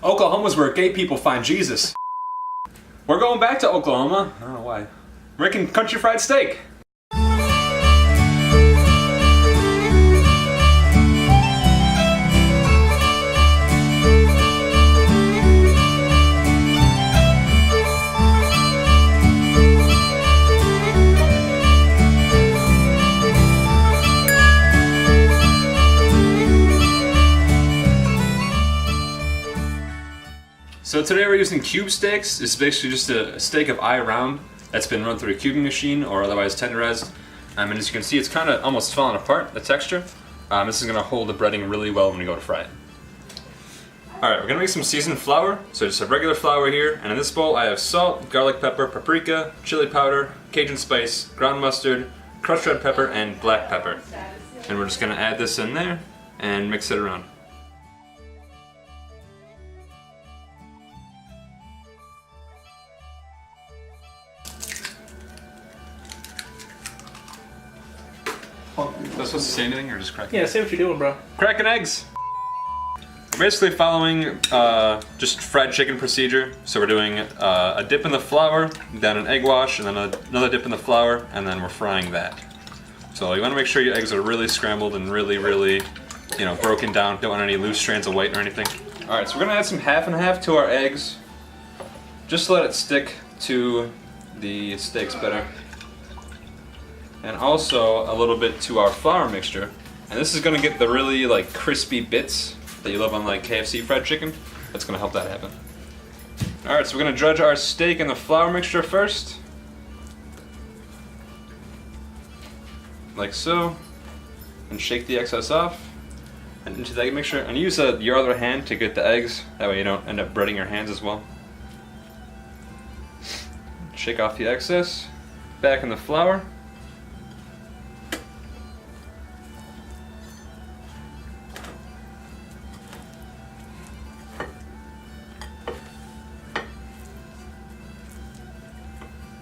Oklahoma's where gay people find Jesus. We're going back to Oklahoma. I don't know why. We're making country fried steak. So today we're using cube steaks. This is basically just a steak of eye round that's been run through a cubing machine or otherwise tenderized. And as you can see, it's kind of almost falling apart, the texture. This is going to hold the breading really well when we go to fry it. Alright, we're going to make some seasoned flour. So just have regular flour here. And in this bowl I have salt, garlic pepper, paprika, chili powder, Cajun spice, ground mustard, crushed red pepper, and black pepper. And we're just going to add this in there and mix it around. Am I supposed to say anything or just cracking? Yeah, say what you're doing, bro. Cracking eggs! We're basically following just fried chicken procedure. So we're doing a dip in the flour, then an egg wash, and then another dip in the flour, and then we're frying that. So you want to make sure your eggs are really scrambled and really, broken down. Don't want any loose strands of white or anything. Alright, so we're going to add some half and half to our eggs. Just to let it stick to the steaks better. And also a little bit to our flour mixture. And this is gonna get the really crispy bits that you love on KFC fried chicken. That's gonna help that happen. Alright, so we're gonna dredge our steak in the flour mixture first. Like so. And shake the excess off. And into that mixture. And use your other hand to get the eggs. That way you don't end up breading your hands as well. Shake off the excess. Back in the flour.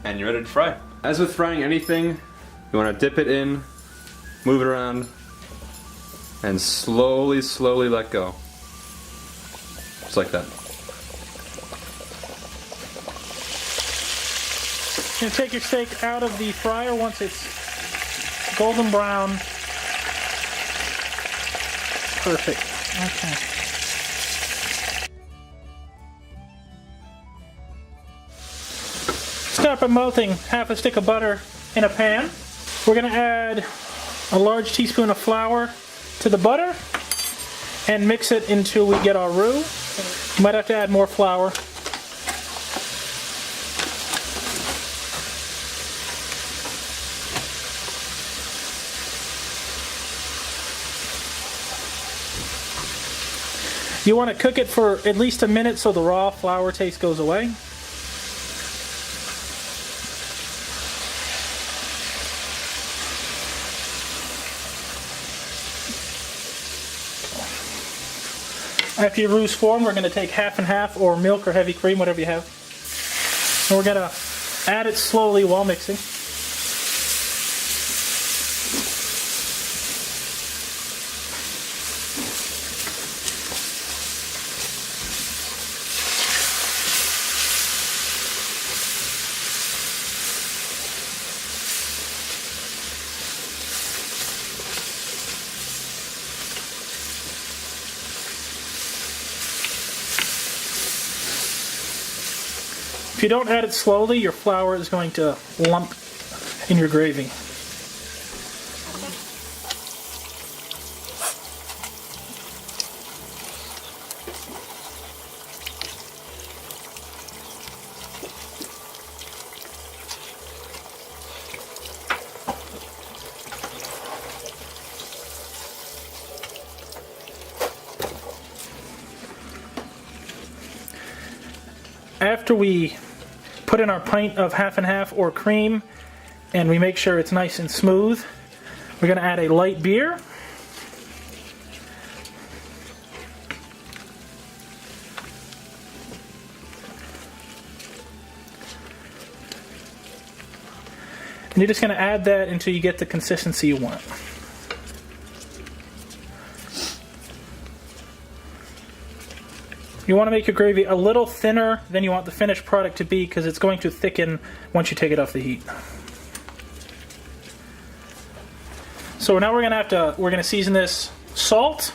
And you're ready to fry. As with frying anything, you want to dip it in, move it around, and slowly let go. Just like that. You're gonna take your steak out of the fryer once it's golden brown. Perfect. Okay. Start by melting half a stick of butter in a pan. We're going to add a large teaspoon of flour to the butter and mix it until we get our roux. You might have to add more flour. You want to cook it for at least a minute so the raw flour taste goes away. After your roux's formed, we're going to take half and half, or milk or heavy cream, whatever you have. And we're going to add it slowly while mixing. If you don't add it slowly, your flour is going to lump in your gravy. After we put in our pint of half and half or cream and we make sure it's nice and smooth, we're going to add a light beer. And you're just going to add that until you get the consistency you want. You want to make your gravy a little thinner than you want the finished product to be because it's going to thicken once you take it off the heat. So now we're gonna season this salt.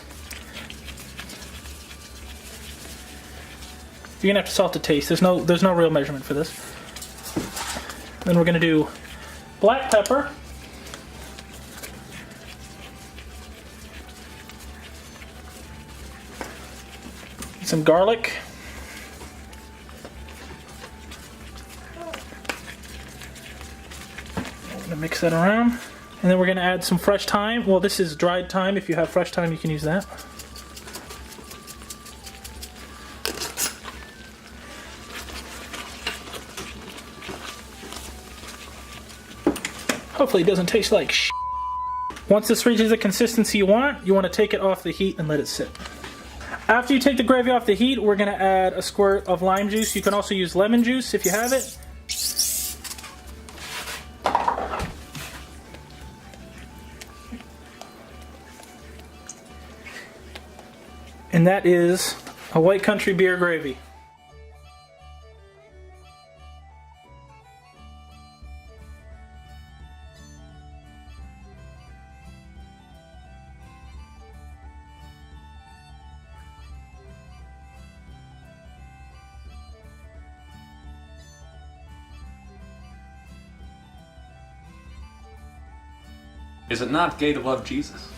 You're gonna have to salt to taste. There's no real measurement for this. Then we're gonna do black pepper. Some garlic. I'm gonna mix that around. And then we're gonna add some fresh thyme. Well, this is dried thyme. If you have fresh thyme, you can use that. Hopefully it doesn't taste like shit. Once this reaches the consistency you want to take it off the heat and let it sit. After you take the gravy off the heat, we're gonna add a squirt of lime juice. You can also use lemon juice if you have it. And that is a White Country beer gravy. Is it not gay to love Jesus?